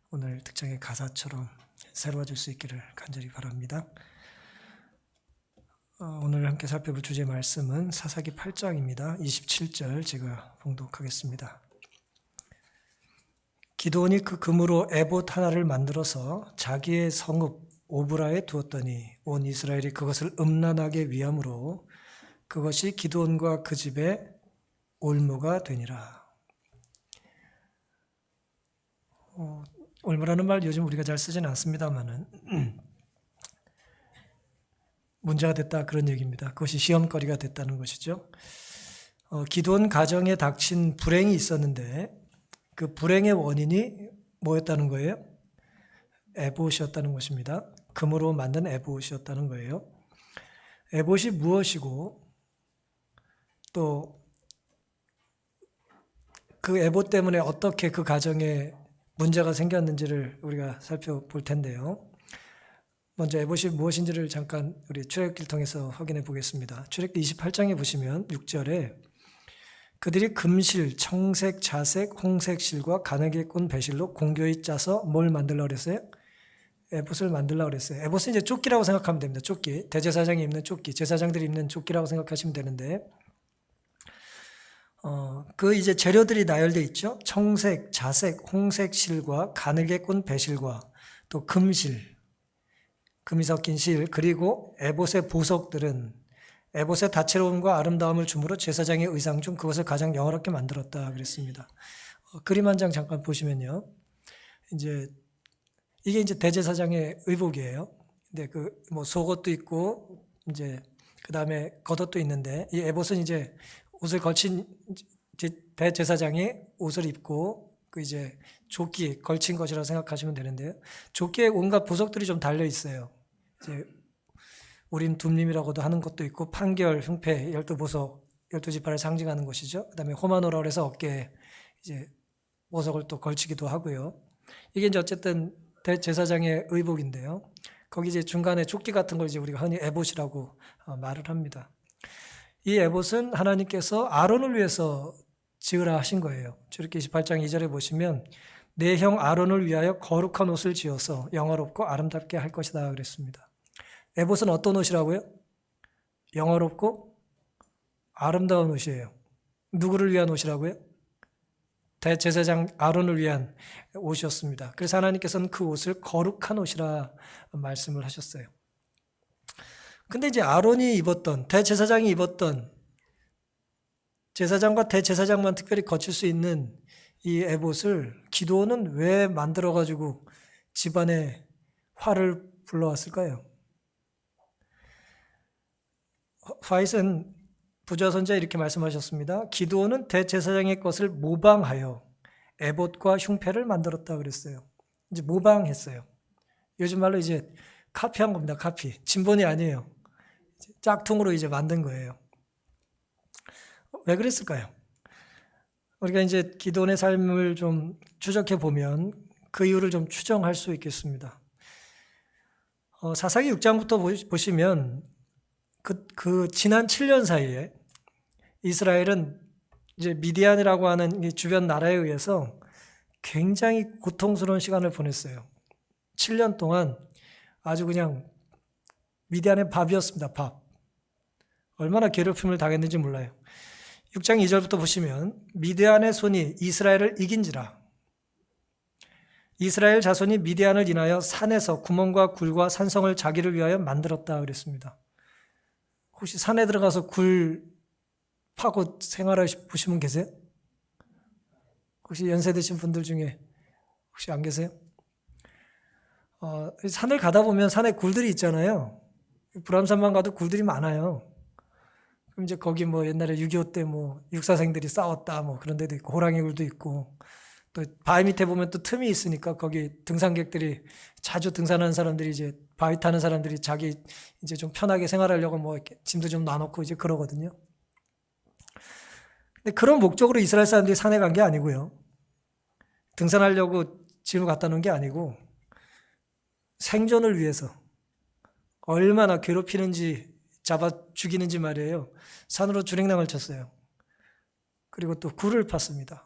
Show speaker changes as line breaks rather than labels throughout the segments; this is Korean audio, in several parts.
오늘 특정의 가사처럼 새로워질 수 있기를 간절히 바랍니다. 오늘 함께 살펴볼 주제 말씀은 사사기 8장입니다. 27절 제가 봉독하겠습니다. 기드온이 그 금으로 에봇 하나를 만들어서 자기의 성읍 오브라에 두었더니 온 이스라엘이 그것을 음란하게 위함으로 그것이 기드온과 그 집의 올무가 되니라. 올무라는 말 요즘 우리가 잘 쓰지는 않습니다만은 문제가 됐다 그런 얘기입니다. 그것이 시험거리가 됐다는 것이죠. 기드온 가정에 닥친 불행이 있었는데 그 불행의 원인이 뭐였다는 거예요? 에봇이었다는 것입니다. 금으로 만든 에봇이었다는 거예요. 에봇이 무엇이고 또 그 에봇 때문에 어떻게 그 가정에 문제가 생겼는지를 우리가 살펴볼 텐데요. 먼저 에봇이 무엇인지를 잠깐 우리 출애굽기를 통해서 확인해 보겠습니다. 출애굽기 28장에 보시면 6절에 그들이 금실, 청색, 자색, 홍색 실과 가늘게 꼰 배실로 공교히 짜서 뭘 만들려고 그랬어요? 에봇을 만들려고 그랬어요. 에봇은 이제 조끼라고 생각하면 됩니다. 조끼. 대제사장이 입는 조끼, 제사장들이 입는 조끼라고 생각하시면 되는데 그 이제 재료들이 나열되어 있죠. 청색, 자색, 홍색 실과 가늘게 꼰 배실과 또 금실, 금이 섞인 실, 그리고 에봇의 보석들은 에봇의 다채로움과 아름다움을 주므로 제사장의 의상 중 그것을 가장 영화롭게 만들었다 그랬습니다. 그림 한 장 잠깐 보시면요. 이게 이제 대제사장의 의복이에요. 근데 뭐 속옷도 있고 이제 그 다음에 겉옷도 있는데 이 에봇은 이제 옷을 걸친 대제사장이 옷을 입고 그 이제 조끼 걸친 것이라고 생각하시면 되는데요. 조끼에 온갖 보석들이 좀 달려 있어요. 이제 우린 둠림이라고도 하는 것도 있고 판결, 흉패, 12보석, 12지파를 상징하는 것이죠. 그다음에 호마노라고 해서 어깨에 이제 보석을 또 걸치기도 하고요. 이게 이제 어쨌든 대제사장의 의복인데요. 거기 이제 중간에 조끼 같은 걸 이제 우리가 흔히 에봇이라고 말을 합니다. 이 에봇은 하나님께서 아론을 위해서 지으라 하신 거예요. 출애굽기 28장 2절에 보시면 내 형 아론을 위하여 거룩한 옷을 지어서 영화롭고 아름답게 할 것이다 그랬습니다. 에봇은 어떤 옷이라고요? 영화롭고 아름다운 옷이에요. 누구를 위한 옷이라고요? 대제사장 아론을 위한 옷이었습니다. 그래서 하나님께서는 그 옷을 거룩한 옷이라 말씀을 하셨어요. 근데 이제 아론이 입었던, 대제사장이 입었던, 제사장과 대제사장만 특별히 거칠 수 있는 이 에봇을 기드온은 왜 만들어가지고 집안에 화를 불러왔을까요? 화이트는 부자선자 이렇게 말씀하셨습니다. 기드온은 대제사장의 것을 모방하여 에봇과 흉패를 만들었다 그랬어요. 이제 모방했어요. 요즘 말로 이제 카피한 겁니다. 카피. 진본이 아니에요. 짝퉁으로 이제 만든 거예요. 왜 그랬을까요? 우리가 이제 기드온의 삶을 좀 추적해 보면 그 이유를 좀 추정할 수 있겠습니다. 사사기 6장부터 보시면 그 지난 7년 사이에 이스라엘은 이제 미디안이라고 하는 주변 나라에 의해서 굉장히 고통스러운 시간을 보냈어요. 7년 동안 아주 그냥 미디안의 밥이었습니다. 밥. 얼마나 괴롭힘을 당했는지 몰라요. 6장 2절부터 보시면 미디안의 손이 이스라엘을 이긴지라. 이스라엘 자손이 미디안을 인하여 산에서 구멍과 굴과 산성을 자기를 위하여 만들었다 그랬습니다. 혹시 산에 들어가서 굴 파고 생활해 보신 분 계세요? 혹시 연세 드신 분들 중에 혹시 안 계세요? 산을 가다 보면 산에 굴들이 있잖아요. 불암산만 가도 굴들이 많아요. 그럼 이제 거기 뭐 옛날에 6.25 때 뭐 육사생들이 싸웠다 뭐 그런 데도 있고 호랑이 굴도 있고 또 바위 밑에 보면 또 틈이 있으니까 거기 등산객들이 자주 등산하는 사람들이 이제 바위 타는 사람들이 자기 이제 좀 편하게 생활하려고 뭐 이렇게 짐도 좀 놔놓고 이제 그러거든요. 근데 그런 목적으로 이스라엘 사람들이 산에 간 게 아니고요. 등산하려고 짐을 갖다 놓은 게 아니고 생존을 위해서 얼마나 괴롭히는지 잡아 죽이는지 말이에요. 산으로 주랭랑을 쳤어요. 그리고 또 굴을 팠습니다.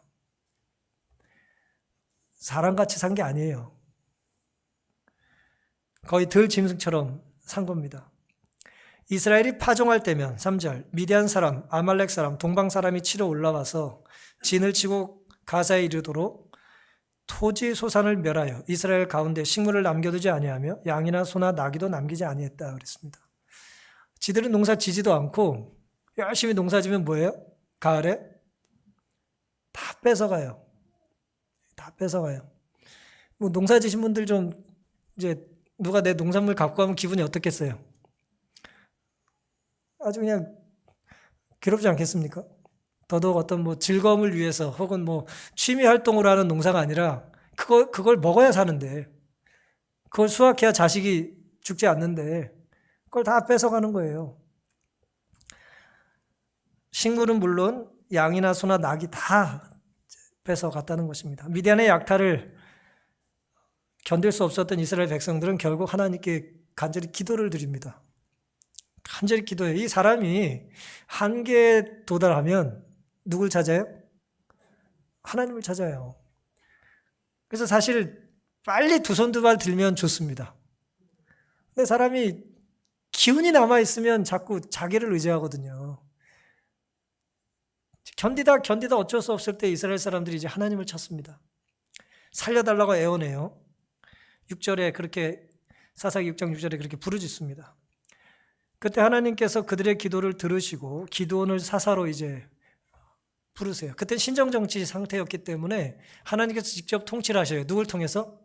사람같이 산 게 아니에요. 거의 들 짐승처럼 산 겁니다. 이스라엘이 파종할 때면 3절 미디안 사람, 아말렉 사람, 동방 사람이 치러 올라와서 진을 치고 가사에 이르도록 토지 소산을 멸하여 이스라엘 가운데 식물을 남겨두지 아니하며 양이나 소나 나귀도 남기지 아니했다 그랬습니다. 지들은 농사 지지도 않고 열심히 농사 지면 뭐예요? 가을에 다 뺏어가요. 다 뺏어가요. 뭐 농사 지신 분들 좀 이제 누가 내 농산물 갖고 가면 기분이 어떻겠어요? 아주 그냥 괴롭지 않겠습니까? 더더욱 어떤 뭐 즐거움을 위해서 혹은 뭐 취미 활동으로 하는 농사가 아니라 그걸 먹어야 사는데 그걸 수확해야 자식이 죽지 않는데 그걸 다 뺏어가는 거예요. 식물은 물론 양이나 소나 낙이 다 뺏어갔다는 것입니다. 미디안의 약탈을 견딜 수 없었던 이스라엘 백성들은 결국 하나님께 간절히 기도를 드립니다. 간절히 기도해요. 이 사람이 한계에 도달하면 누굴 찾아요? 하나님을 찾아요. 그래서 사실 빨리 두 손 두 발 들면 좋습니다. 근데 사람이 기운이 남아있으면 자꾸 자기를 의지하거든요. 견디다 어쩔 수 없을 때 이스라엘 사람들이 이제 하나님을 찾습니다. 살려달라고 애원해요. 6절에 그렇게 사사기 6장 6절에 그렇게 부르짖습니다. 그때 하나님께서 그들의 기도를 들으시고 기드온을 사사로 이제 부르세요. 그때 신정정치 상태였기 때문에 하나님께서 직접 통치를 하셔요. 누굴 통해서?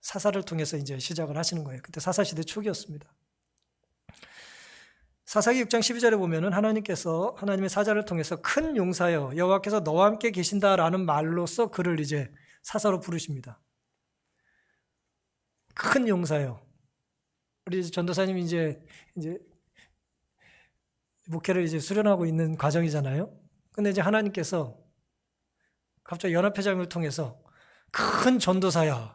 사사를 통해서 이제 시작을 하시는 거예요. 그때 사사시대 초기였습니다. 사사기 6장 12절에 보면은 하나님께서 하나님의 사자를 통해서 큰 용사여 여호와께서 너와 함께 계신다라는 말로써 그를 이제 사사로 부르십니다. 큰 용사여. 우리 전도사님이 이제 목회를 이제 수련하고 있는 과정이잖아요. 근데 이제 하나님께서 갑자기 연합회장을 통해서 큰 전도사야.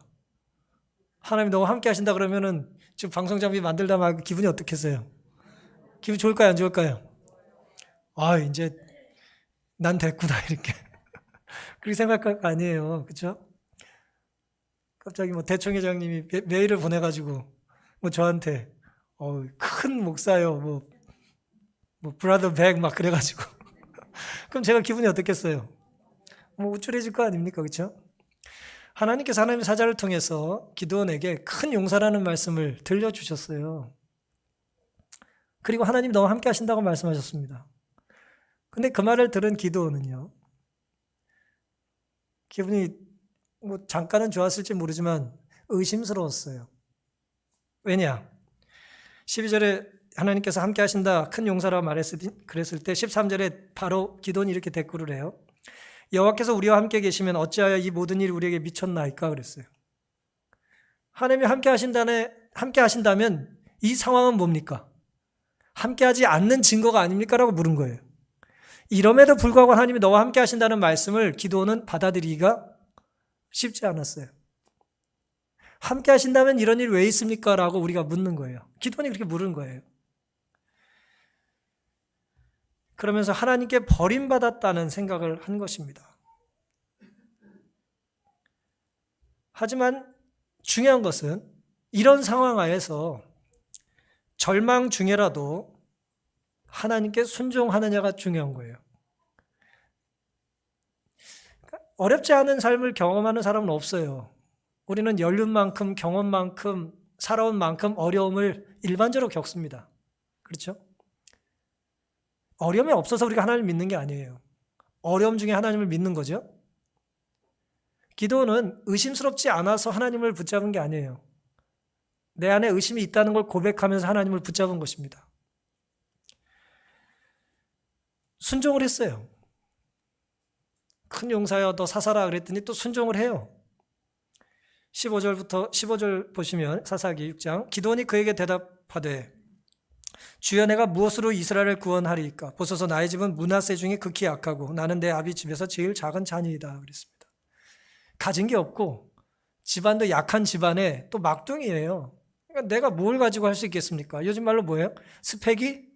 하나님 너와 함께 하신다 그러면은 지금 방송 장비 만들다 막 기분이 어떻겠어요? 기분 좋을까요? 안 좋을까요? 아, 이제 난 됐구나 이렇게 그렇게 생각할 거 아니에요. 그렇죠? 갑자기 뭐 대총회장님이 메일을 보내가지고 뭐 저한테 큰 목사요 뭐 브라더 백 막 그래가지고 그럼 제가 기분이 어떻겠어요? 뭐 우쭐해질 거 아닙니까? 그렇죠? 하나님께서 하나님의 사자를 통해서 기드온에게 큰 용사라는 말씀을 들려주셨어요. 그리고 하나님 너와 함께 하신다고 말씀하셨습니다. 근데 그 말을 들은 기드온은요, 기분이 뭐 잠깐은 좋았을지 모르지만 의심스러웠어요. 왜냐? 12절에 하나님께서 함께 하신다 큰 용사라고 그랬을 때 13절에 바로 기드온이 이렇게 대꾸를 해요. 여호와께서 우리와 함께 계시면 어찌하여 이 모든 일이 우리에게 미쳤나이까 그랬어요. 하나님이 함께 하신다면 이 상황은 뭡니까? 함께하지 않는 증거가 아닙니까? 라고 물은 거예요. 이럼에도 불구하고 하나님이 너와 함께 하신다는 말씀을 기드온은 받아들이기가 쉽지 않았어요. 함께 하신다면 이런 일 왜 있습니까? 라고 우리가 묻는 거예요. 기드온이 그렇게 물은 거예요. 그러면서 하나님께 버림받았다는 생각을 한 것입니다. 하지만 중요한 것은 이런 상황 하에서 절망 중에라도 하나님께 순종하느냐가 중요한 거예요. 어렵지 않은 삶을 경험하는 사람은 없어요. 우리는 연륜만큼 경험만큼 살아온 만큼 어려움을 일반적으로 겪습니다. 그렇죠? 어려움이 없어서 우리가 하나님을 믿는 게 아니에요. 어려움 중에 하나님을 믿는 거죠. 기도는 의심스럽지 않아서 하나님을 붙잡은 게 아니에요. 내 안에 의심이 있다는 걸 고백하면서 하나님을 붙잡은 것입니다. 순종을 했어요. 큰 용사여 너 사사라 그랬더니 또 순종을 해요. 15절 보시면 사사기 6장 기드온이 그에게 대답하되 주여 내가 무엇으로 이스라엘을 구원하리이까? 보소서 나의 집은 므낫세 중에 극히 약하고 나는 내 아비 집에서 제일 작은 자니이다 그랬습니다. 가진 게 없고 집안도 약한 집안에 또 막둥이에요. 그러니까 내가 뭘 가지고 할 수 있겠습니까? 요즘 말로 뭐예요? 스펙이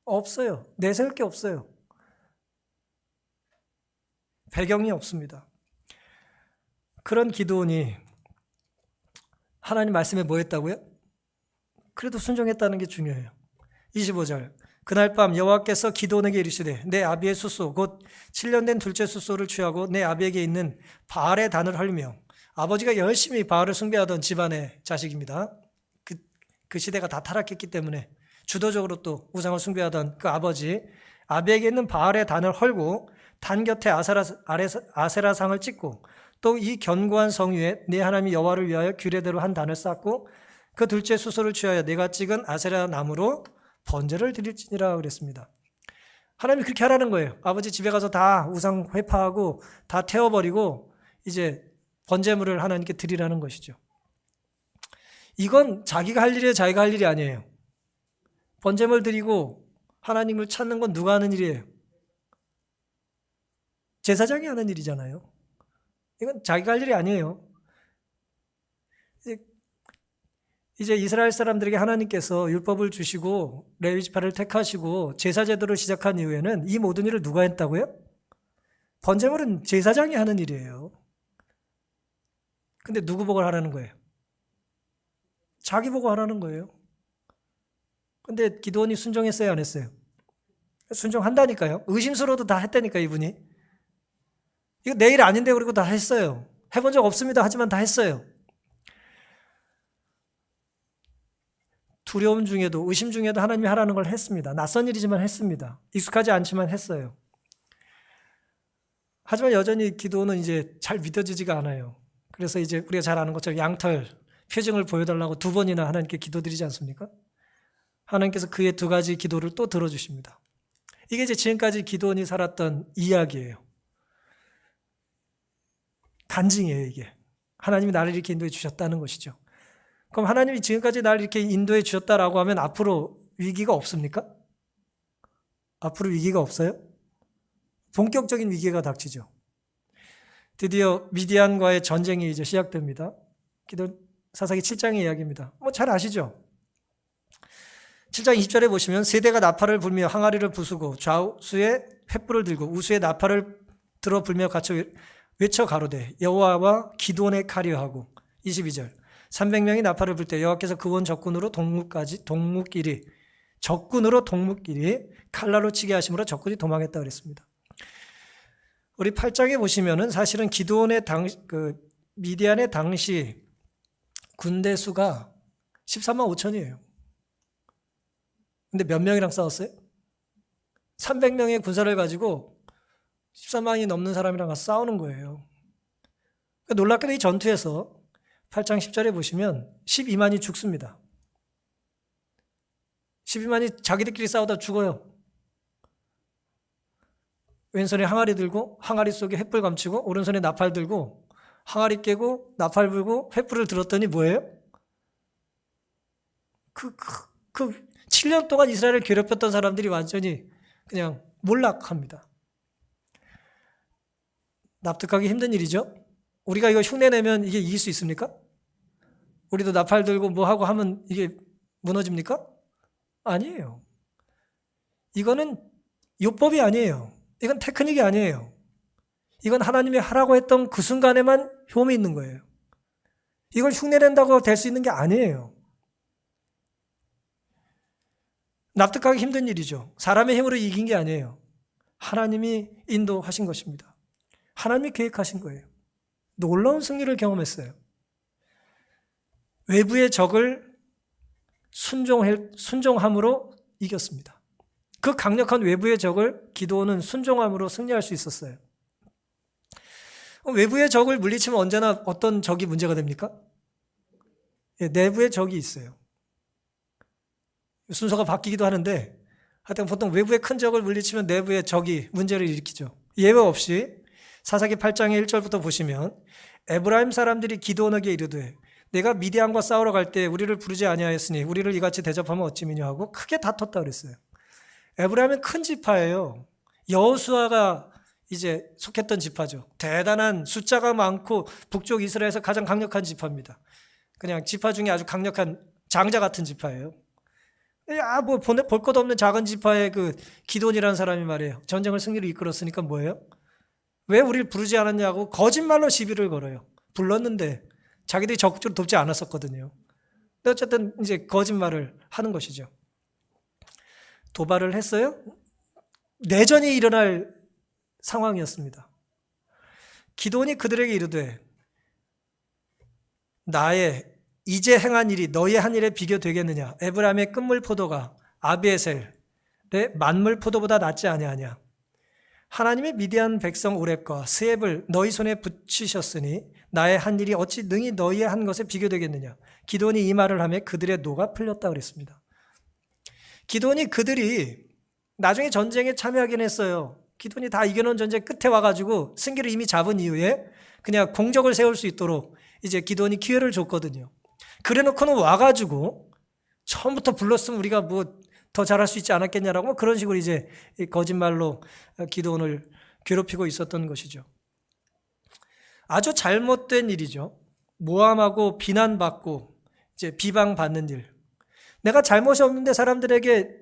없어요. 내세울 게 없어요. 배경이 없습니다. 그런 기드온이 하나님 말씀에 뭐 했다고요? 그래도 순종했다는 게 중요해요. 25절. 그날 밤 여호와께서 기드온에게 이르시되 내 아비의 숫소 곧 7년 된 둘째 숫소를 취하고 내 아비에게 있는 바알의 단을 헐며, 아버지가 열심히 바알을 숭배하던 집안의 자식입니다. 그 시대가 다 타락했기 때문에 주도적으로 또 우상을 숭배하던 그 아비에게 있는 바알의 단을 헐고 단 곁에 아세라상을 찍고 또 이 견고한 성 위에 내 하나님 여호와를 위하여 규례대로 한 단을 쌓고 그 둘째 수소를 취하여 내가 찍은 아세라 나무로 번제를 드릴지니라 그랬습니다. 하나님이 그렇게 하라는 거예요. 아버지 집에 가서 다 우상 회파하고 다 태워버리고 이제 번제물을 하나님께 드리라는 것이죠. 이건 자기가 할 일이에요, 자기가 할 일이 아니에요. 번제물 드리고 하나님을 찾는 건 누가 하는 일이에요? 제사장이 하는 일이잖아요. 이건 자기가 할 일이 아니에요. 이제 이스라엘 사람들에게 하나님께서 율법을 주시고 레위 지파를 택하시고 제사 제도를 시작한 이후에는 이 모든 일을 누가 했다고요? 번제물은 제사장이 하는 일이에요. 근데 누구 보고 하라는 거예요? 자기 보고 하라는 거예요. 근데 기드온이 순종했어요, 안 했어요? 순종한다니까요. 의심스러워도 다 했다니까, 이분이. 이거 내 일 아닌데 그리고 다 했어요. 해본 적 없습니다. 하지만 다 했어요. 두려움 중에도 의심 중에도 하나님이 하라는 걸 했습니다. 낯선 일이지만 했습니다. 익숙하지 않지만 했어요. 하지만 여전히 기도는 이제 잘 믿어지지가 않아요. 그래서 이제 우리가 잘 아는 것처럼 양털 표징을 보여달라고 2번이나 하나님께 기도드리지 않습니까? 하나님께서 그의 2가지 기도를 또 들어주십니다. 이게 이제 지금까지 기도원이 살았던 이야기예요. 간증이에요, 이게. 하나님이 나를 이렇게 인도해 주셨다는 것이죠. 그럼 하나님이 지금까지 나를 이렇게 인도해 주셨다라고 하면 앞으로 위기가 없습니까? 앞으로 위기가 없어요? 본격적인 위기가 닥치죠. 드디어 미디안과의 전쟁이 이제 시작됩니다. 사사기 7장의 이야기입니다. 잘 아시죠? 7장 20절에 보시면 세대가 나팔을 불며 항아리를 부수고 좌우수에 횃불을 들고 우수에 나팔을 들어 불며 갇혀 외쳐 가로되 여호와와 기드온의 칼이여 하고 22절 300명이 나팔을 불 때 여호와께서 그원 적군으로 동묵끼리 칼날로 치게 하심으로 적군이 도망했다 그랬습니다. 우리 8장에 보시면은 사실은 기드온의 미디안의 당시 군대 수가 13만 5천이에요. 근데 몇 명이랑 싸웠어요? 300명의 군사를 가지고 13만이 넘는 사람이랑 가서 싸우는 거예요. 놀랍게도 이 전투에서 8장 10절에 보시면 12만이 죽습니다. 12만이 자기들끼리 싸우다 죽어요. 왼손에 항아리 들고 항아리 속에 횃불 감추고 오른손에 나팔 들고 항아리 깨고 나팔 불고 횃불을 들었더니 뭐예요? 그 7년 동안 이스라엘을 괴롭혔던 사람들이 완전히 그냥 몰락합니다. 납득하기 힘든 일이죠. 우리가 이거 흉내내면 이게 이길 수 있습니까? 우리도 나팔 들고 뭐 하고 하면 이게 무너집니까? 아니에요. 이거는 율법이 아니에요. 이건 테크닉이 아니에요. 이건 하나님이 하라고 했던 그 순간에만 효험이 있는 거예요. 이걸 흉내낸다고 될 수 있는 게 아니에요. 납득하기 힘든 일이죠. 사람의 힘으로 이긴 게 아니에요. 하나님이 인도하신 것입니다. 하나님이 계획하신 거예요. 놀라운 승리를 경험했어요. 외부의 적을 순종함으로 이겼습니다. 그 강력한 외부의 적을 기드온은 순종함으로 승리할 수 있었어요. 외부의 적을 물리치면 언제나 어떤 적이 문제가 됩니까? 내부의 적이 있어요. 순서가 바뀌기도 하는데 하여튼 보통 외부의 큰 적을 물리치면 내부의 적이 문제를 일으키죠. 예외 없이 사사기 8장의 1절부터 보시면 에브라임 사람들이 기드온에게 이르되 내가 미디안과 싸우러 갈 때 우리를 부르지 아니하였으니 우리를 이같이 대접하면 어찌미냐 하고 크게 다퉜다 그랬어요. 에브라임은 큰 지파예요. 여호수아가 이제 속했던 지파죠. 대단한 숫자가 많고 북쪽 이스라엘에서 가장 강력한 지파입니다. 그냥 지파 중에 아주 강력한 장자 같은 지파예요. 뭐 볼 것 없는 작은 지파의 그 기드온이라는 사람이 말이에요. 전쟁을 승리로 이끌었으니까 뭐예요? 왜 우리를 부르지 않았냐고 거짓말로 시비를 걸어요. 불렀는데 자기들이 적극적으로 돕지 않았었거든요. 근데 어쨌든 이제 거짓말을 하는 것이죠. 도발을 했어요. 내전이 일어날 상황이었습니다. 기드온이 그들에게 이르되 나의 이제 행한 일이 너희 한 일에 비교되겠느냐? 에브라임의 끝물 포도가 아비에셀의 만물 포도보다 낫지 아니하냐? 하나님의 미디안 백성 오렙과 스앱을 너희 손에 붙이셨으니 나의 한 일이 어찌 능히 너희의 한 것에 비교되겠느냐? 기드온이 이 말을 하며 그들의 노가 풀렸다 그랬습니다. 기드온이 그들이 나중에 전쟁에 참여하긴 했어요. 기드온이 다 이겨놓은 전쟁 끝에 와가지고 승기를 이미 잡은 이후에 그냥 공적을 세울 수 있도록 이제 기드온이 기회를 줬거든요. 그래놓고는 와가지고 처음부터 불렀으면 우리가 뭐 더 잘할 수 있지 않았겠냐라고 그런 식으로 이제 거짓말로 기드온을 괴롭히고 있었던 것이죠. 아주 잘못된 일이죠. 모함하고 비난받고 이제 비방받는 일. 내가 잘못이 없는데 사람들에게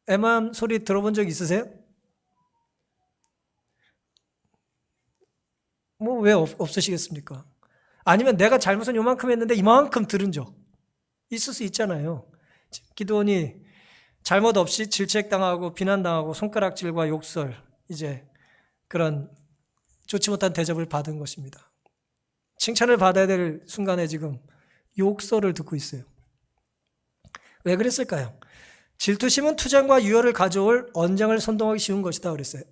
애만 소리 들어본 적 있으세요? 뭐 왜 없으시겠습니까? 아니면 내가 잘못은 요만큼 했는데 이만큼 들은 적 있을 수 있잖아요. 기드온이 잘못 없이 질책당하고 비난당하고 손가락질과 욕설, 이제 그런 좋지 못한 대접을 받은 것입니다. 칭찬을 받아야 될 순간에 지금 욕설을 듣고 있어요. 왜 그랬을까요? 질투심은 투쟁과 유혈을 가져올 언쟁을 선동하기 쉬운 것이다 그랬어요.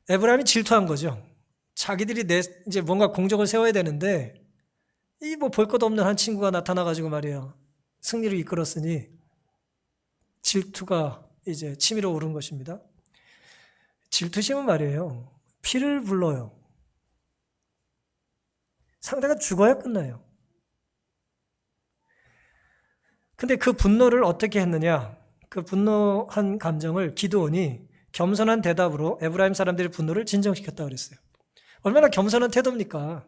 에브라임이 질투한 거죠. 자기들이 이제 뭔가 공적을 세워야 되는데 이 뭐 볼 것 없는 한 친구가 나타나가지고 말이에요. 승리를 이끌었으니 질투가 이제 치밀어 오른 것입니다. 질투심은 말이에요. 피를 불러요. 상대가 죽어야 끝나요. 근데 그 분노를 어떻게 했느냐? 그 분노한 감정을 기드온이 겸손한 대답으로 에브라임 사람들의 분노를 진정시켰다 그랬어요. 얼마나 겸손한 태도입니까?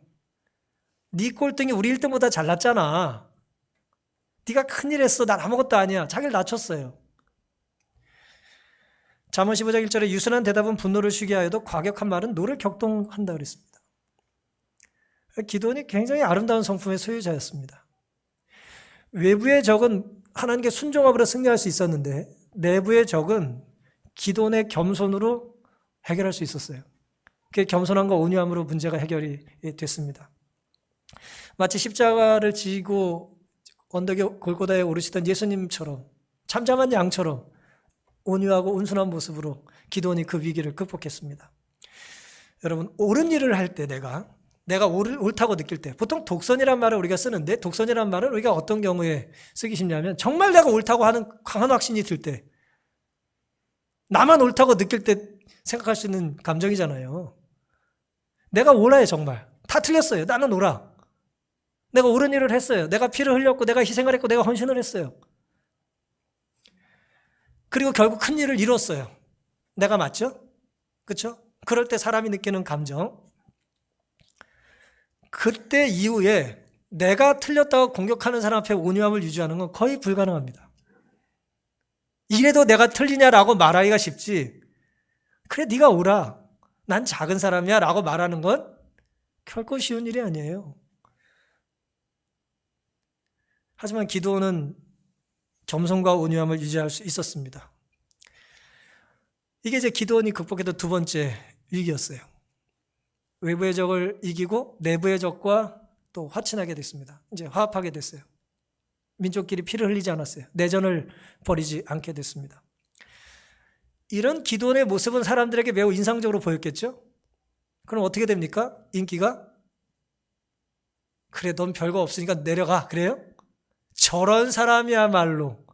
네 꼴등이 우리 1등보다 잘났잖아. 네가 큰일 했어. 난 아무것도 아니야. 자기를 낮췄어요. 잠언 15장 1절에 유순한 대답은 분노를 쉬게 하여도 과격한 말은 노를 격동한다 그랬습니다. 기드온이 굉장히 아름다운 성품의 소유자였습니다. 외부의 적은 하나님께 순종함으로 승리할 수 있었는데 내부의 적은 기드온의 겸손으로 해결할 수 있었어요. 그 겸손함과 온유함으로 문제가 해결이 됐습니다. 마치 십자가를 지고 언덕에 골고다에 오르시던 예수님처럼 참잠한 양처럼 온유하고 온순한 모습으로 기드온이 그 위기를 극복했습니다. 여러분, 옳은 일을 할 때 내가 옳다고 느낄 때, 보통 독선이란 말을 우리가 쓰는데 독선이란 말을 우리가 어떤 경우에 쓰기 쉽냐면 정말 내가 옳다고 하는 강한 확신이 들 때, 나만 옳다고 느낄 때 생각할 수 있는 감정이잖아요. 내가 옳아요. 정말 다 틀렸어요. 나는 옳아. 내가 옳은 일을 했어요. 내가 피를 흘렸고 내가 희생을 했고 내가 헌신을 했어요. 그리고 결국 큰 일을 이뤘어요. 내가 맞죠? 그렇죠? 그럴 때 사람이 느끼는 감정, 그때 이후에 내가 틀렸다고 공격하는 사람 앞에 온유함을 유지하는 건 거의 불가능합니다. 이래도 내가 틀리냐라고 말하기가 쉽지, 그래 네가 옳아, 난 작은 사람이야 라고 말하는 건 결코 쉬운 일이 아니에요. 하지만 기드온은 겸손과 온유함을 유지할 수 있었습니다. 이게 이제 기드온이 극복했던 두 번째 위기였어요. 외부의 적을 이기고 내부의 적과 또 화친하게 됐습니다. 이제 화합하게 됐어요. 민족끼리 피를 흘리지 않았어요. 내전을 벌이지 않게 됐습니다. 이런 기드온의 모습은 사람들에게 매우 인상적으로 보였겠죠? 그럼 어떻게 됩니까? 인기가? 그래, 넌 별거 없으니까 내려가. 그래요? 저런 사람이야말로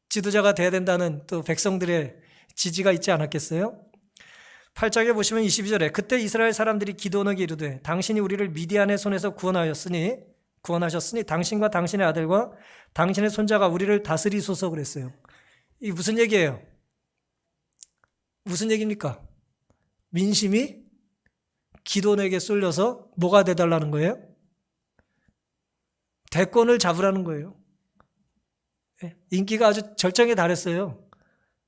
지도자가 돼야 된다는 또 백성들의 지지가 있지 않았겠어요? 8장에 보시면 22절에 그때 이스라엘 사람들이 기드온에게 이르되 당신이 우리를 미디안의 손에서 구원하셨으니 당신과 당신의 아들과 당신의 손자가 우리를 다스리소서 그랬어요. 이게 무슨 얘기예요? 무슨 얘기입니까? 민심이 기드온에게 쏠려서 뭐가 돼달라는 거예요? 대권을 잡으라는 거예요. 인기가 아주 절정에 달했어요.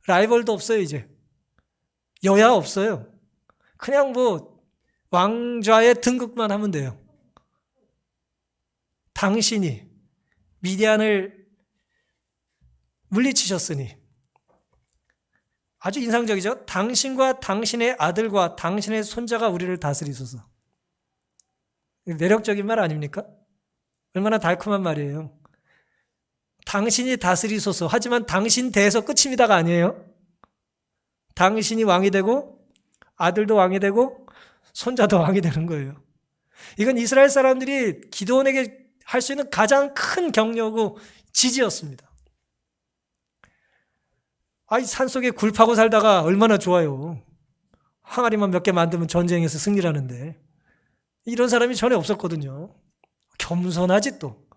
라이벌도 없어요. 이제 여야 없어요. 그냥 뭐 왕좌에 등극만 하면 돼요. 당신이 미디안을 물리치셨으니, 아주 인상적이죠. 당신과 당신의 아들과 당신의 손자가 우리를 다스리소서. 매력적인 말 아닙니까? 얼마나 달콤한 말이에요. 당신이 다스리소서. 하지만 당신 대에서 끝입니다가 아니에요. 당신이 왕이 되고 아들도 왕이 되고 손자도 왕이 되는 거예요. 이건 이스라엘 사람들이 기드온에게 할 수 있는 가장 큰 격려고 지지였습니다. 아이, 산속에 굴 파고 살다가 얼마나 좋아요. 항아리만 몇 개 만들면 전쟁에서 승리하는데, 이런 사람이 전에 없었거든요. 겸손하지 또.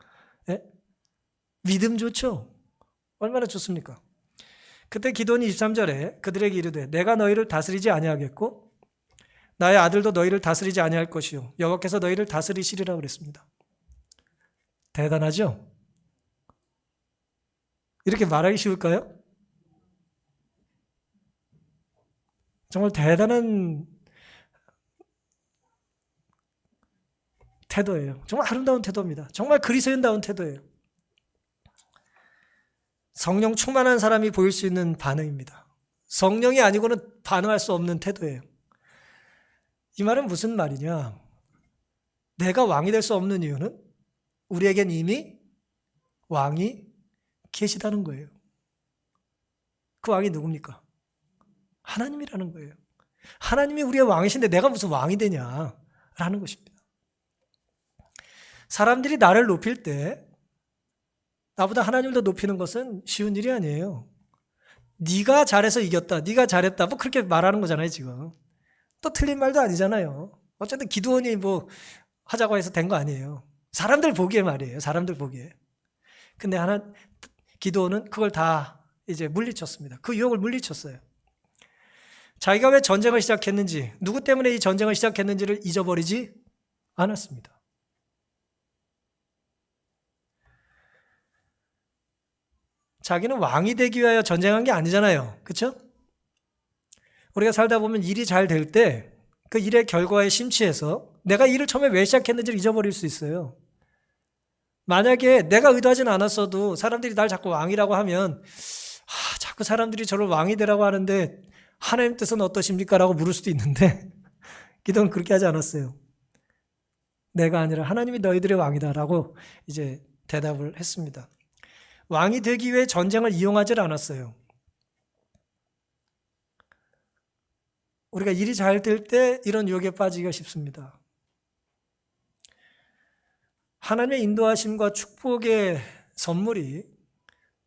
예? 믿음 좋죠. 얼마나 좋습니까? 그때 기드온이 23절에 그들에게 이르되 내가 너희를 다스리지 아니하겠고 나의 아들도 너희를 다스리지 아니할 것이요 여호와께서 너희를 다스리시리라 그랬습니다. 대단하죠? 이렇게 말하기 쉬울까요? 정말 대단한 태도예요. 정말 아름다운 태도입니다. 정말 그리스도인다운 태도예요. 성령 충만한 사람이 보일 수 있는 반응입니다. 성령이 아니고는 반응할 수 없는 태도예요. 이 말은 무슨 말이냐? 내가 왕이 될 수 없는 이유는 우리에겐 이미 왕이 계시다는 거예요. 그 왕이 누굽니까? 하나님이라는 거예요. 하나님이 우리의 왕이신데 내가 무슨 왕이 되냐라는 것입니다. 사람들이 나를 높일 때 나보다 하나님을 더 높이는 것은 쉬운 일이 아니에요. 네가 잘해서 이겼다, 네가 잘했다, 뭐 그렇게 말하는 거잖아요. 지금 또 틀린 말도 아니잖아요. 어쨌든 기드온이 뭐 하자고 해서 된 거 아니에요. 사람들 보기에 말이에요. 사람들 보기에. 근데 기드온은 그걸 다 이제 물리쳤습니다. 그 유혹을 물리쳤어요. 자기가 왜 전쟁을 시작했는지, 누구 때문에 이 전쟁을 시작했는지를 잊어버리지 않았습니다. 자기는 왕이 되기 위하여 전쟁한 게 아니잖아요. 그렇죠? 우리가 살다 보면 일이 잘 될 때 그 일의 결과에 심취해서 내가 일을 처음에 왜 시작했는지를 잊어버릴 수 있어요. 만약에 내가 의도하진 않았어도 사람들이 날 자꾸 왕이라고 하면 자꾸 사람들이 저를 왕이 되라고 하는데 하나님 뜻은 어떠십니까? 라고 물을 수도 있는데 기도는 그렇게 하지 않았어요. 내가 아니라 하나님이 너희들의 왕이다 라고 이제 대답을 했습니다. 왕이 되기 위해 전쟁을 이용하지 않았어요. 우리가 일이 잘 될 때 이런 유혹에 빠지기가 쉽습니다. 하나님의 인도하심과 축복의 선물이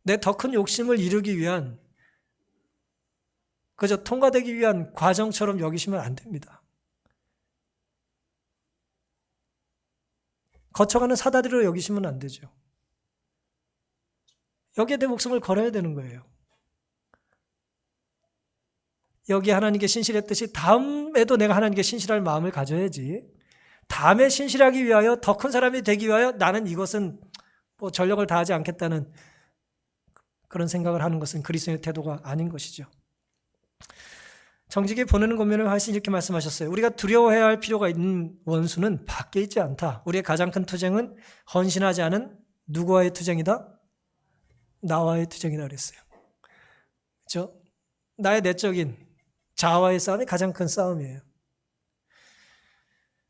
내 더 큰 욕심을 이루기 위한, 그저 통과되기 위한 과정처럼 여기시면 안 됩니다. 거쳐가는 사다리로 여기시면 안 되죠. 여기에 내 목숨을 걸어야 되는 거예요. 여기 하나님께 신실했듯이 다음에도 내가 하나님께 신실할 마음을 가져야지, 다음에 신실하기 위하여 더 큰 사람이 되기 위하여 나는 이것은 뭐 전력을 다하지 않겠다는 그런 생각을 하는 것은 그리스도의 태도가 아닌 것이죠. 정직히 보내는 권면을 하신 이렇게 말씀하셨어요. 우리가 두려워해야 할 필요가 있는 원수는 밖에 있지 않다. 우리의 가장 큰 투쟁은 헌신하지 않은 누구와의 투쟁이다? 나와의 투쟁이다 그랬어요. 그렇죠? 나의 내적인 자아와의 싸움이 가장 큰 싸움이에요.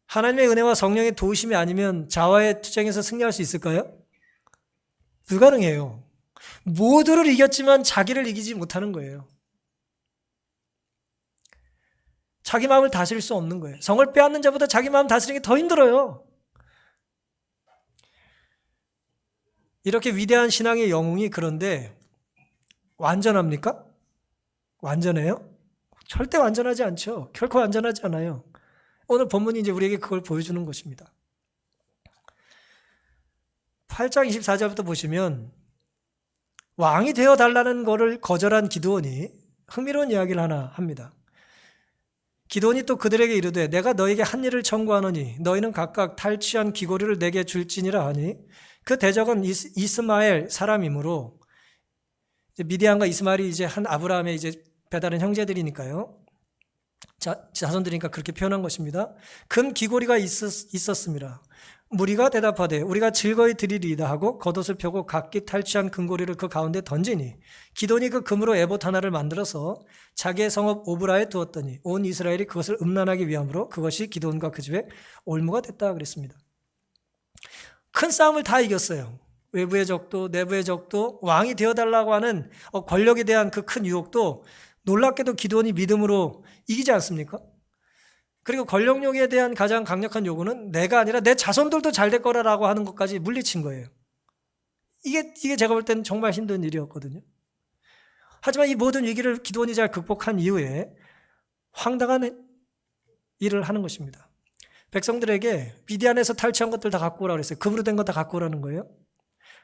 하나님의 은혜와 성령의 도우심이 아니면 자아와의 투쟁에서 승리할 수 있을까요? 불가능해요. 모두를 이겼지만 자기를 이기지 못하는 거예요. 자기 마음을 다스릴 수 없는 거예요. 성을 빼앗는 자보다 자기 마음 다스리는 게 더 힘들어요. 이렇게 위대한 신앙의 영웅이 그런데 완전합니까? 완전해요? 절대 완전하지 않죠. 결코 완전하지 않아요. 오늘 본문이 이제 우리에게 그걸 보여주는 것입니다. 8장 24절부터 보시면 왕이 되어달라는 것을 거절한 기드온이 흥미로운 이야기를 하나 합니다. 기드온이 또 그들에게 이르되 내가 너에게 한 일을 청구하노니 너희는 각각 탈취한 귀고리를 내게 줄지니라 하니 그 대적은 이스마엘 사람이므로, 미디안과 이스마엘이 이제 한 아브라함의 이제 배다른 형제들이니까요. 자손들이니까 그렇게 표현한 것입니다. 금 귀고리가 있었습니다. 무리가 대답하되 우리가 즐거이 드리리이다 하고 겉옷을 펴고 각기 탈취한 금고리를 그 가운데 던지니 기돈이 그 금으로 에봇 하나를 만들어서 자기의 성읍 오브라에 두었더니 온 이스라엘이 그것을 음란하기 위함으로 그것이 기돈과 그 집의 올무가 됐다 그랬습니다. 큰 싸움을 다 이겼어요. 외부의 적도 내부의 적도 왕이 되어달라고 하는 권력에 대한 그 큰 유혹도 놀랍게도 기돈이 믿음으로 이기지 않습니까? 그리고 권력욕에 대한 가장 강력한 요구는 내가 아니라 내 자손들도 잘 될 거라고 하는 것까지 물리친 거예요. 이게 제가 볼 때는 정말 힘든 일이었거든요. 하지만 이 모든 위기를 기돈이 잘 극복한 이후에 황당한 일을 하는 것입니다. 백성들에게 미디안에서 탈취한 것들 다 갖고 오라고 그랬어요. 금으로 된 거 다 갖고 오라는 거예요.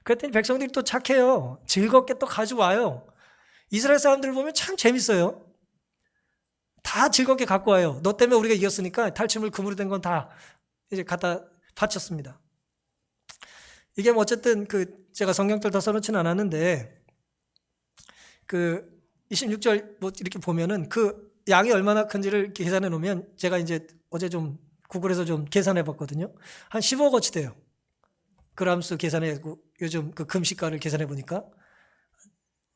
그랬더니 백성들이 또 착해요. 즐겁게 또 가져와요. 이스라엘 사람들 보면 참 재밌어요. 다 즐겁게 갖고 와요. 너 때문에 우리가 이겼으니까 탈취물 금으로 된 건 다 이제 갖다 바쳤습니다. 이게 뭐 어쨌든 제가 성경들 다 써놓지는 않았는데 26절 뭐 이렇게 보면은 그 양이 얼마나 큰지를 이렇게 계산해 놓으면 제가 이제 어제 좀 구글에서 좀 계산해 봤거든요. 한 15억어치 돼요. 그람수 계산해 요즘 그 금시가를 계산해 보니까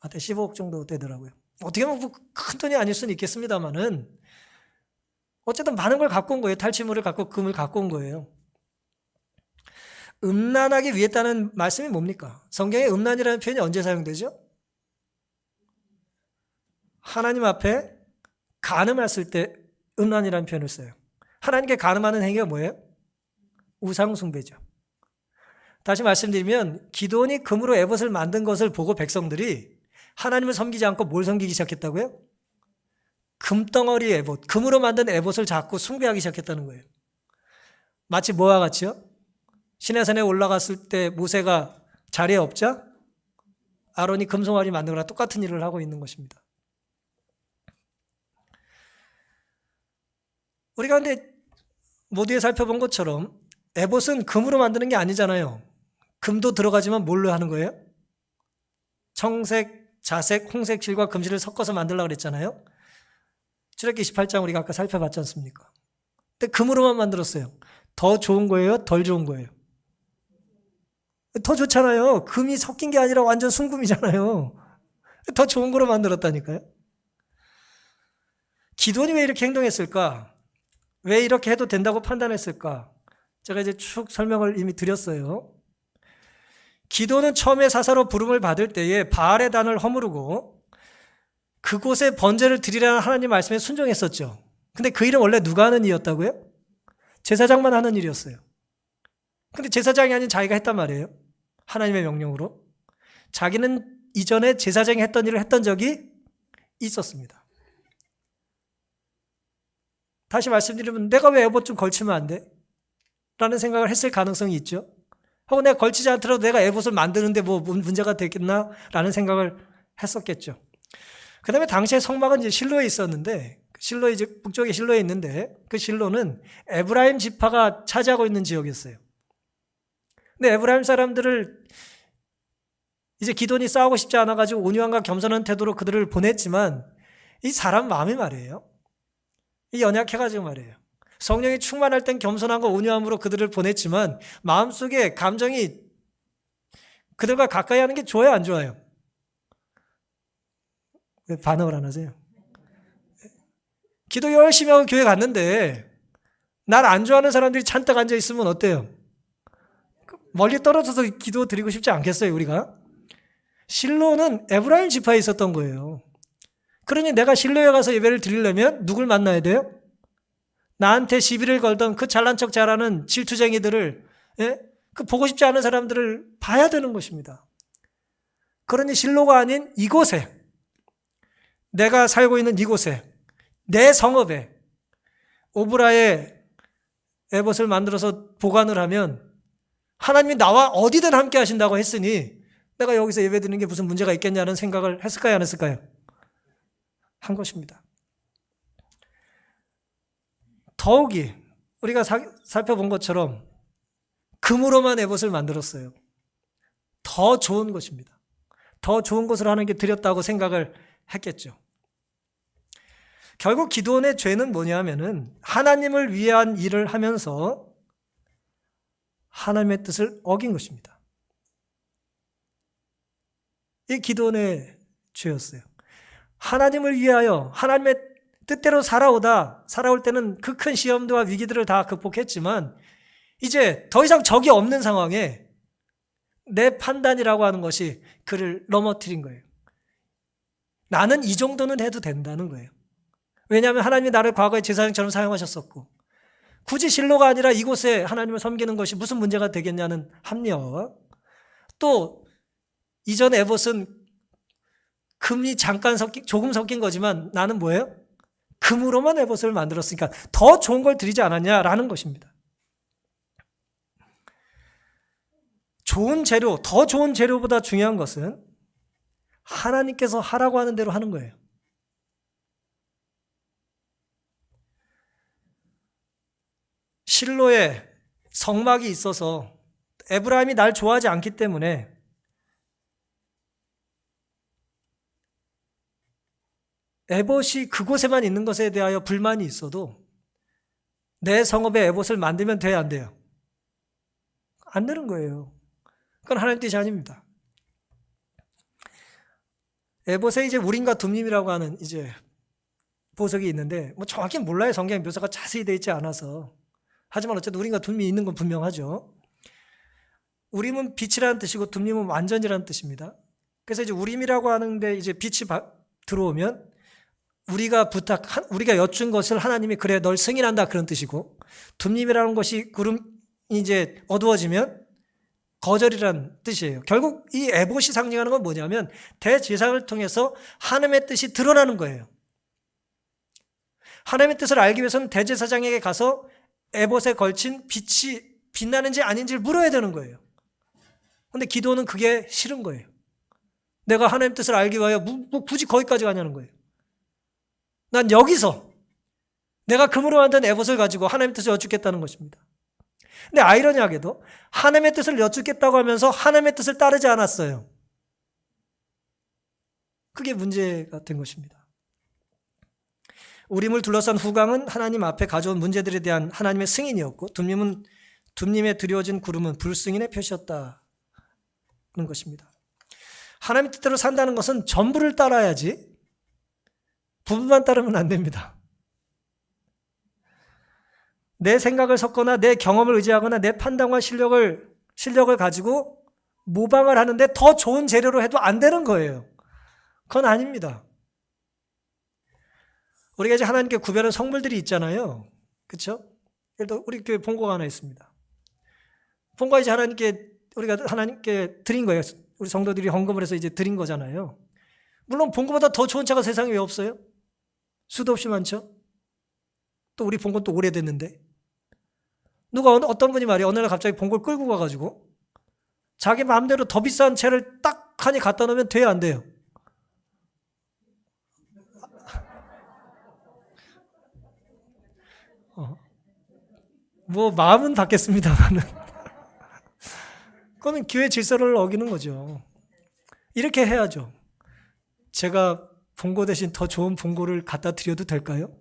한 15억 정도 되더라고요. 어떻게 보면 큰 돈이 아닐 수는 있겠습니다만은 어쨌든 많은 걸 갖고 온 거예요. 탈취물을 갖고 금을 갖고 온 거예요. 음란하기 위했다는 말씀이 뭡니까? 성경에 음란이라는 표현이 언제 사용되죠? 하나님 앞에 간음했을 때 음란이라는 표현을 써요. 하나님께 간음하는 행위가 뭐예요? 우상숭배죠. 다시 말씀드리면 기돈이 금으로 에봇을 만든 것을 보고 백성들이 하나님을 섬기지 않고 뭘 섬기기 시작했다고요? 금덩어리 에봇, 금으로 만든 에봇을 자꾸 숭배하기 시작했다는 거예요. 마치 뭐와 같이요? 시내산에 올라갔을 때 모세가 자리에 없자 아론이 금송아리 만든 거랑 똑같은 일을 하고 있는 것입니다. 우리가 근데 모두에 살펴본 것처럼 에봇은 금으로 만드는 게 아니잖아요. 금도 들어가지만 뭘로 하는 거예요? 청색, 자색, 홍색 실과 금실을 섞어서 만들려고 그랬잖아요. 출애굽기 28장 우리가 아까 살펴봤지 않습니까? 근데 금으로만 만들었어요. 더 좋은 거예요? 덜 좋은 거예요? 더 좋잖아요. 금이 섞인 게 아니라 완전 순금이잖아요. 더 좋은 거로 만들었다니까요. 기돈이 왜 이렇게 행동했을까? 왜 이렇게 해도 된다고 판단했을까? 제가 이제 쭉 설명을 이미 드렸어요. 기돈은 처음에 사사로 부름을 받을 때에 바알의 단을 허무르고 그곳에 번제를 드리라는 하나님 말씀에 순종했었죠. 근데 그 일은 원래 누가 하는 일이었다고요? 제사장만 하는 일이었어요. 근데 제사장이 아닌 자기가 했단 말이에요. 하나님의 명령으로. 자기는 이전에 제사장이 했던 일을 했던 적이 있었습니다. 다시 말씀드리면 내가 왜 에봇 좀 걸치면 안 돼? 라는 생각을 했을 가능성이 있죠. 하고 내가 걸치지 않더라도 내가 에봇을 만드는데 뭐 문제가 되겠나? 라는 생각을 했었겠죠. 그 다음에 당시에 성막은 이제 실로에 있었는데, 실로 이제 북쪽에 실로에 있는데, 그 실로는 에브라임 지파가 차지하고 있는 지역이었어요. 근데 에브라임 사람들을 이제 기돈이 싸우고 싶지 않아가지고 온유함과 겸손한 태도로 그들을 보냈지만, 이 사람 마음이 말이에요. 이 연약해가지고 말이에요. 성령이 충만할 땐 겸손함과 온유함으로 그들을 보냈지만 마음속에 감정이 그들과 가까이 하는 게 좋아요, 안 좋아요? 왜 반응을 안 하세요? 기도 열심히 하고 교회 갔는데 날 안 좋아하는 사람들이 잔뜩 앉아 있으면 어때요? 멀리 떨어져서 기도 드리고 싶지 않겠어요, 우리가? 실로는 에브라임 지파에 있었던 거예요. 그러니 내가 실로에 가서 예배를 드리려면 누굴 만나야 돼요? 나한테 시비를 걸던 그 잘난 척 잘하는 질투쟁이들을, 그 보고 싶지 않은 사람들을 봐야 되는 것입니다. 그러니 실로가 아닌 이곳에, 내가 살고 있는 이곳에, 내 성읍에 오브라의 에봇을 만들어서 보관을 하면 하나님이 나와 어디든 함께 하신다고 했으니 내가 여기서 예배드리는 게 무슨 문제가 있겠냐는 생각을 했을까요, 안 했을까요? 한 것입니다. 더욱이 우리가 살펴본 것처럼 금으로만 에봇을 만들었어요. 더 좋은 것입니다. 더 좋은 것을 하는 게 드렸다고 생각을 했겠죠. 결국 기드온의 죄는 뭐냐면은 하나님을 위한 일을 하면서 하나님의 뜻을 어긴 것입니다. 이 기드온의 죄였어요. 하나님을 위하여 하나님의 뜻대로 살아올 때는 그 큰 시험과 위기들을 다 극복했지만 이제 더 이상 적이 없는 상황에 내 판단이라고 하는 것이 그를 넘어뜨린 거예요. 나는 이 정도는 해도 된다는 거예요. 왜냐하면 하나님이 나를 과거에 제사장처럼 사용하셨었고 굳이 실로가 아니라 이곳에 하나님을 섬기는 것이 무슨 문제가 되겠냐는 합리화와 또 이전 에봇은 금이 조금 섞인 거지만 나는 뭐예요? 금으로만 에봇을 만들었으니까 더 좋은 걸 드리지 않았냐라는 것입니다. 좋은 재료, 더 좋은 재료보다 중요한 것은 하나님께서 하라고 하는 대로 하는 거예요. 실로에 성막이 있어서 에브라임이 날 좋아하지 않기 때문에 에봇이 그곳에만 있는 것에 대하여 불만이 있어도 내 성읍에 에봇을 만들면 돼야 안 돼요? 안 되는 거예요. 그건 하나님 뜻이 아닙니다. 에봇에 이제 우림과 둠림이라고 하는 이제 보석이 있는데 뭐 정확히 몰라요. 성경 묘사가 자세히 되어 있지 않아서. 하지만 어쨌든 우림과 둠림이 있는 건 분명하죠. 우림은 빛이라는 뜻이고 둠림은 완전이라는 뜻입니다. 그래서 이제 우림이라고 하는데 이제 빛이 들어오면 우리가 여쭌 것을 하나님이 그래 널 승인한다 그런 뜻이고 둠림이라는 것이 구름이 이제 어두워지면 거절이라는 뜻이에요. 결국 이 에봇이 상징하는 건 뭐냐면 대제사장을 통해서 하나님의 뜻이 드러나는 거예요. 하나님의 뜻을 알기 위해서는 대제사장에게 가서 에봇에 걸친 빛이 빛나는지 아닌지를 물어야 되는 거예요. 그런데 기도는 그게 싫은 거예요. 내가 하나님의 뜻을 알기 위하여 굳이 거기까지 가냐는 거예요. 난 여기서 내가 금으로 만든 에봇을 가지고 하나님의 뜻을 여쭙겠다는 것입니다. 근데 아이러니하게도 하나님의 뜻을 여쭙겠다고 하면서 하나님의 뜻을 따르지 않았어요. 그게 문제가 된 것입니다. 우림을 둘러싼 후광은 하나님 앞에 가져온 문제들에 대한 하나님의 승인이었고 둠림에 드려진 구름은 불승인의 표시였다는 것입니다. 하나님의 뜻대로 산다는 것은 전부를 따라야지 부분만 따르면 안 됩니다. 내 생각을 섞거나 내 경험을 의지하거나 내 판단과 실력을 가지고 모방을 하는데 더 좋은 재료로 해도 안 되는 거예요. 그건 아닙니다. 우리가 이제 하나님께 구별한 성물들이 있잖아요. 그렇죠? 예를 들어 우리 교회 본고가 하나 있습니다. 본고가 이제 우리가 하나님께 드린 거예요. 우리 성도들이 헌금을 해서 이제 드린 거잖아요. 물론 본고보다 더 좋은 차가 세상에 왜 없어요? 수도 없이 많죠? 또 우리 본고는 또 오래됐는데 어떤 분이 말이에요. 어느 날 갑자기 본고를 끌고 가가지고 자기 마음대로 더 비싼 차를 딱 하니 갖다 놓으면 돼야 안 돼요? 뭐 마음은 받겠습니다만은 그거는 교회 질서를 어기는 거죠. 이렇게 해야죠. 제가 본고 대신 더 좋은 본고를 갖다 드려도 될까요?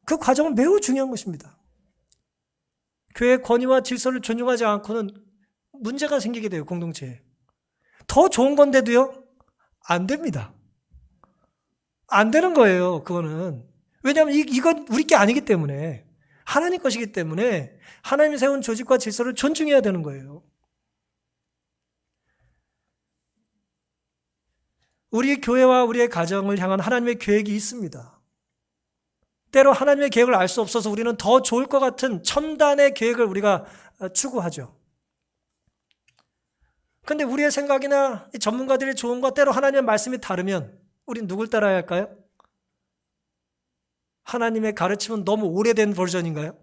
그 과정은 매우 중요한 것입니다. 교회의 권위와 질서를 존중하지 않고는 문제가 생기게 돼요. 공동체에. 더 좋은 건데도요? 안 됩니다. 안 되는 거예요. 그거는. 왜냐하면 이건 우리 게 아니기 때문에 하나님 것이기 때문에 하나님이 세운 조직과 질서를 존중해야 되는 거예요. 우리 교회와 우리의 가정을 향한 하나님의 계획이 있습니다. 때로 하나님의 계획을 알 수 없어서 우리는 더 좋을 것 같은 첨단의 계획을 우리가 추구하죠. 그런데 우리의 생각이나 전문가들이 좋은 것 때로 하나님의 말씀이 다르면 우린 누굴 따라야 할까요? 하나님의 가르침은 너무 오래된 버전인가요?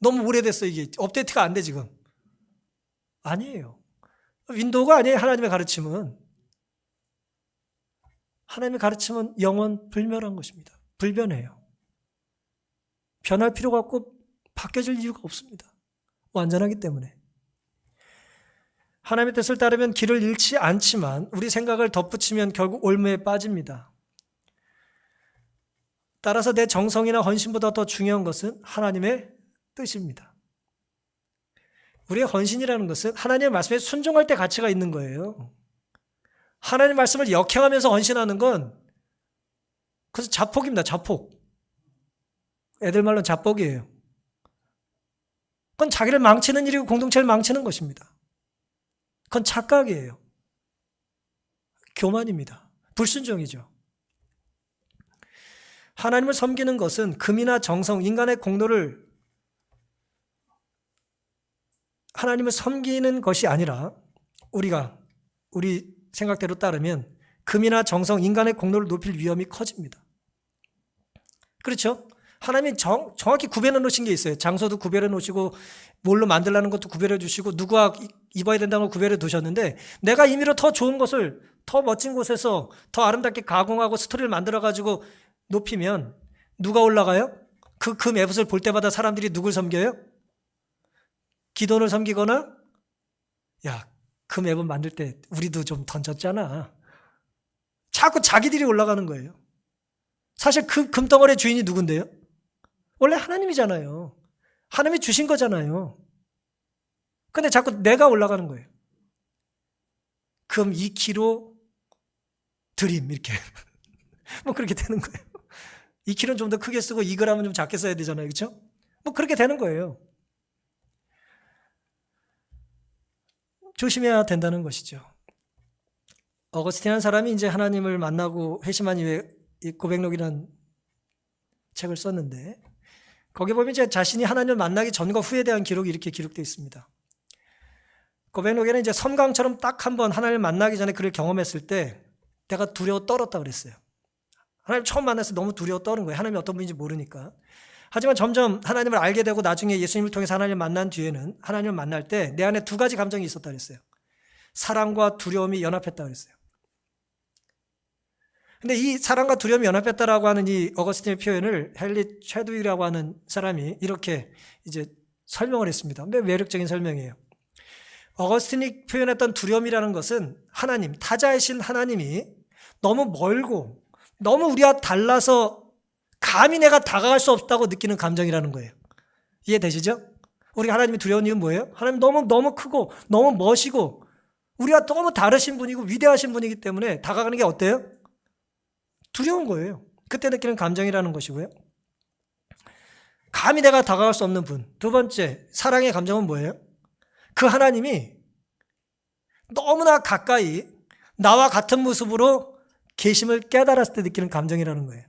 너무 오래됐어. 이게 업데이트가 안 돼 지금. 아니에요. 윈도우가 아니에요. 하나님의 가르침은 영원 불멸한 것입니다. 불변해요. 변할 필요가 없고 바뀌어질 이유가 없습니다. 완전하기 때문에. 하나님의 뜻을 따르면 길을 잃지 않지만 우리 생각을 덧붙이면 결국 올무에 빠집니다. 따라서 내 정성이나 헌신보다 더 중요한 것은 하나님의 뜻입니다. 우리의 헌신이라는 것은 하나님의 말씀에 순종할 때 가치가 있는 거예요. 하나님의 말씀을 역행하면서 헌신하는 건 그래서 자폭입니다. 자폭. 애들 말로는 자뻑이에요. 그건 자기를 망치는 일이고 공동체를 망치는 것입니다. 그건 착각이에요. 교만입니다. 불순종이죠. 하나님을 섬기는 것은 금이나 정성, 인간의 공로를 하나님을 섬기는 것이 아니라 우리 생각대로 따르면 금이나 정성, 인간의 공로를 높일 위험이 커집니다. 그렇죠? 하나님이 정확히 구별해 놓으신 게 있어요. 장소도 구별해 놓으시고 뭘로 만들라는 것도 구별해 주시고 누가 입어야 된다는 걸 구별해 두셨는데 내가 임의로 더 좋은 것을 더 멋진 곳에서 더 아름답게 가공하고 스토리를 만들어가지고 높이면 누가 올라가요? 그 금 에봇을 볼 때마다 사람들이 누굴 섬겨요? 기돈을 섬기거나 야, 금 에봇 만들 때 우리도 좀 던졌잖아. 자꾸 자기들이 올라가는 거예요. 사실 그 금덩어리의 주인이 누군데요? 원래 하나님이잖아요. 하나님이 주신 거잖아요. 근데 자꾸 내가 올라가는 거예요. 금 2kg 드림 이렇게 뭐 그렇게 되는 거예요. 2kg는 좀 더 크게 쓰고 2g은 좀 작게 써야 되잖아요. 그렇죠? 뭐 그렇게 되는 거예요. 조심해야 된다는 것이죠. 어거스틴이라는 사람이 이제 하나님을 만나고 회심한 이후에 이 고백록이라는 책을 썼는데 거기 보면 이제 자신이 하나님을 만나기 전과 후에 대한 기록이 이렇게 기록되어 있습니다. 고백록에는 이제 섬광처럼 딱 한 번 하나님을 만나기 전에 그를 경험했을 때 내가 두려워 떨었다 그랬어요. 하나님 처음 만나서 너무 두려워 떠는 거예요. 하나님이 어떤 분인지 모르니까. 하지만 점점 하나님을 알게 되고 나중에 예수님을 통해서 하나님을 만난 뒤에는 하나님을 만날 때 내 안에 두 가지 감정이 있었다 그랬어요. 사랑과 두려움이 연합했다 그랬어요. 근데 이 사랑과 두려움이 연합했다라고 하는 이 어거스틴의 표현을 헨리 최두이라고 하는 사람이 이렇게 이제 설명을 했습니다. 매력적인 설명이에요. 어거스틴이 표현했던 두려움이라는 것은 하나님, 타자이신 하나님이 너무 멀고 너무 우리와 달라서 감히 내가 다가갈 수 없다고 느끼는 감정이라는 거예요. 이해되시죠? 우리가 하나님이 두려운 이유는 뭐예요? 하나님 너무 크고 너무 멋이고 우리와 너무 다르신 분이고 위대하신 분이기 때문에 다가가는 게 어때요? 두려운 거예요. 그때 느끼는 감정이라는 것이고요. 감히 내가 다가갈 수 없는 분. 두 번째, 사랑의 감정은 뭐예요? 그 하나님이 너무나 가까이 나와 같은 모습으로 계심을 깨달았을 때 느끼는 감정이라는 거예요.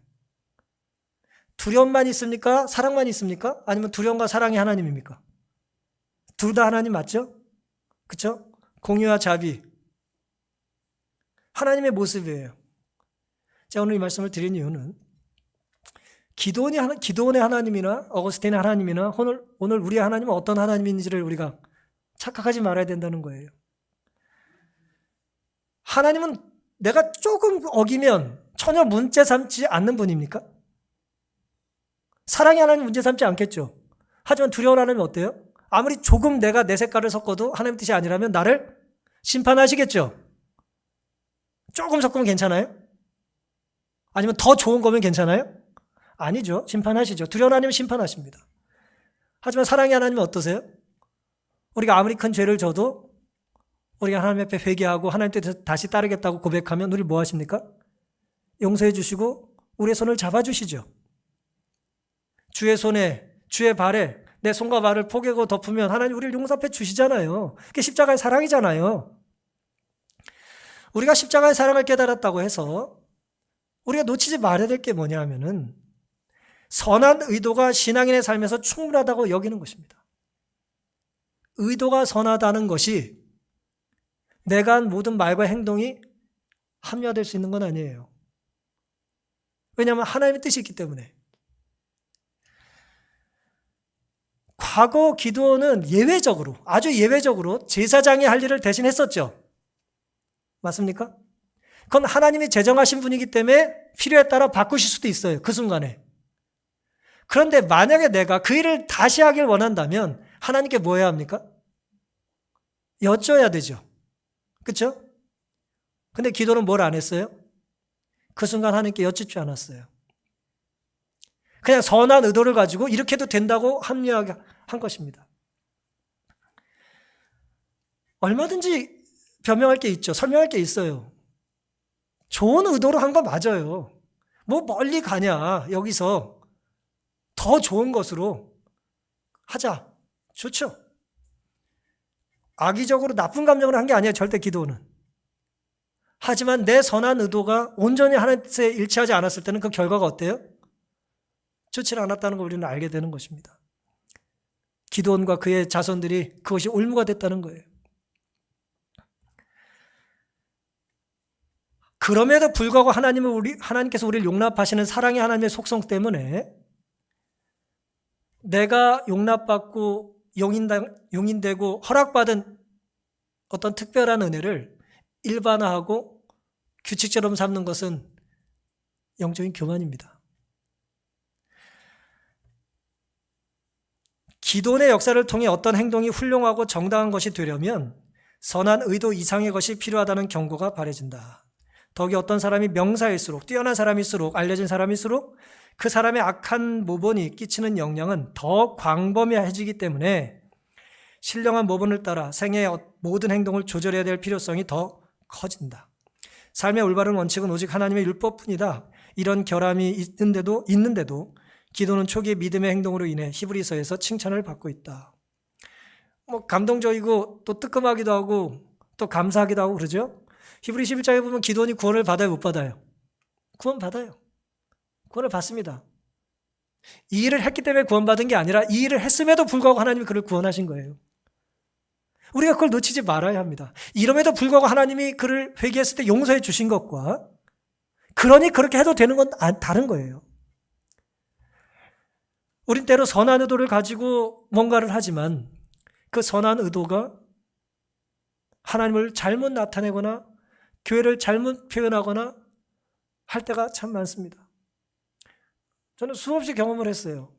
두려움만 있습니까? 사랑만 있습니까? 아니면 두려움과 사랑이 하나님입니까? 둘 다 하나님 맞죠? 그렇죠? 공유와 자비. 하나님의 모습이에요. 제가 오늘 이 말씀을 드린 이유는 기도원의 하나님이나 어거스틴의 하나님이나 오늘 우리의 하나님은 어떤 하나님인지를 우리가 착각하지 말아야 된다는 거예요. 하나님은 내가 조금 어기면 전혀 문제 삼지 않는 분입니까? 사랑의 하나님 문제 삼지 않겠죠. 하지만 두려운 하나님은 어때요? 아무리 조금 내가 내 색깔을 섞어도 하나님 뜻이 아니라면 나를 심판하시겠죠. 조금 섞으면 괜찮아요? 아니면 더 좋은 거면 괜찮아요? 아니죠. 심판하시죠. 두려운 하나님은 심판하십니다. 하지만 사랑의 하나님은 어떠세요? 우리가 아무리 큰 죄를 져도 우리가 하나님 앞에 회개하고 하나님 뜻에 다시 따르겠다고 고백하면 우리를 뭐 하십니까? 용서해 주시고 우리의 손을 잡아주시죠. 주의 손에 주의 발에 내 손과 발을 포개고 덮으면 하나님 우리를 용서해 주시잖아요. 그게 십자가의 사랑이잖아요. 우리가 십자가의 사랑을 깨달았다고 해서 우리가 놓치지 말아야 될 게 뭐냐 하면은 선한 의도가 신앙인의 삶에서 충분하다고 여기는 것입니다. 의도가 선하다는 것이 내가 한 모든 말과 행동이 합리화될 수 있는 건 아니에요. 왜냐하면 하나님의 뜻이 있기 때문에. 과거 기도는 예외적으로, 아주 예외적으로 제사장이 할 일을 대신 했었죠. 맞습니까? 그건 하나님이 제정하신 분이기 때문에 필요에 따라 바꾸실 수도 있어요. 그 순간에. 그런데 만약에 내가 그 일을 다시 하길 원한다면 하나님께 뭐 해야 합니까? 여쭤야 되죠. 그렇죠? 근데 기도는 뭘 안 했어요? 그 순간 하나님께 여쭙지 않았어요. 그냥 선한 의도를 가지고 이렇게 해도 된다고 합리화한 것입니다. 얼마든지 변명할 게 있죠. 설명할 게 있어요. 좋은 의도로 한 거 맞아요. 뭐 멀리 가냐. 여기서 더 좋은 것으로 하자. 좋죠. 악의적으로 나쁜 감정을 한 게 아니에요. 절대 기도는. 하지만 내 선한 의도가 온전히 하나님께 일치하지 않았을 때는 그 결과가 어때요? 좋지 않았다는 걸 우리는 알게 되는 것입니다. 기드온과 그의 자손들이 그것이 올무가 됐다는 거예요. 그럼에도 불구하고 하나님께서 우리를 용납하시는 사랑의 하나님의 속성 때문에 내가 용납받고 용인되고 허락받은 어떤 특별한 은혜를 일반화하고 규칙처럼 삼는 것은 영적인 교만입니다. 기도의 역사를 통해 어떤 행동이 훌륭하고 정당한 것이 되려면 선한 의도 이상의 것이 필요하다는 경고가 바래진다. 더욱이 어떤 사람이 명사일수록, 뛰어난 사람일수록, 알려진 사람일수록 그 사람의 악한 모본이 끼치는 영향은 더 광범위해지기 때문에 신령한 모본을 따라 생애의 모든 행동을 조절해야 될 필요성이 더 커진다. 삶의 올바른 원칙은 오직 하나님의 율법뿐이다. 이런 결함이 있는데도 기도는 초기의 믿음의 행동으로 인해 히브리서에서 칭찬을 받고 있다. 감동적이고 또 뜨끔하기도 하고 또 감사하기도 하고 그러죠. 히브리 11장에 보면 기도원이 구원을 받아요, 못 받아요? 구원 받아요. 구원을 받습니다. 이 일을 했기 때문에 구원받은 게 아니라 이 일을 했음에도 불구하고 하나님이 그를 구원하신 거예요. 우리가 그걸 놓치지 말아야 합니다. 이럼에도 불구하고 하나님이 그를 회개했을 때 용서해 주신 것과 그러니 그렇게 해도 되는 건 다른 거예요. 우린 때로 선한 의도를 가지고 뭔가를 하지만 그 선한 의도가 하나님을 잘못 나타내거나 교회를 잘못 표현하거나 할 때가 참 많습니다. 저는 수없이 경험을 했어요.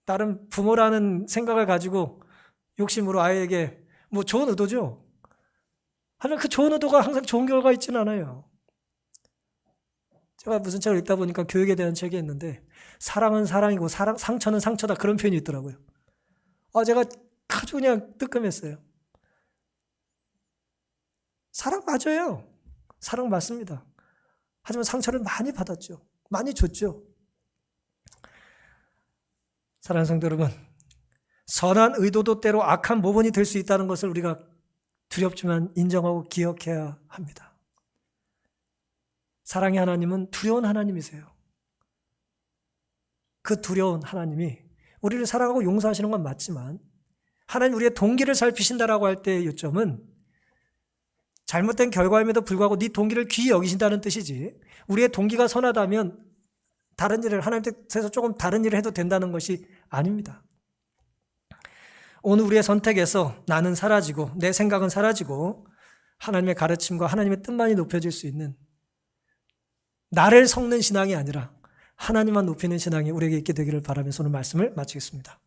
나름 부모라는 생각을 가지고 욕심으로 아이에게 뭐 좋은 의도죠. 하지만 그 좋은 의도가 항상 좋은 결과가 있지는 않아요. 제가 무슨 책을 읽다 보니까 교육에 대한 책이 있는데 사랑은 사랑이고 상처는 상처다 그런 표현이 있더라고요. 제가 아주 그냥 뜨끔했어요. 사랑 맞아요. 사랑 맞습니다. 하지만 상처를 많이 받았죠. 많이 줬죠. 사랑하는 성도 여러분, 선한 의도도 때로 악한 모본이 될 수 있다는 것을 우리가 두렵지만 인정하고 기억해야 합니다. 사랑의 하나님은 두려운 하나님이세요. 그 두려운 하나님이 우리를 사랑하고 용서하시는 건 맞지만 하나님 우리의 동기를 살피신다라고 할 때의 요점은 잘못된 결과임에도 불구하고 네 동기를 귀히 여기신다는 뜻이지 우리의 동기가 선하다면 다른 일을 하나님께서 조금 다른 일을 해도 된다는 것이 아닙니다. 오늘 우리의 선택에서 나는 사라지고 내 생각은 사라지고 하나님의 가르침과 하나님의 뜻만이 높여질 수 있는 나를 섞는 신앙이 아니라 하나님만 높이는 신앙이 우리에게 있게 되기를 바라면서 오늘 말씀을 마치겠습니다.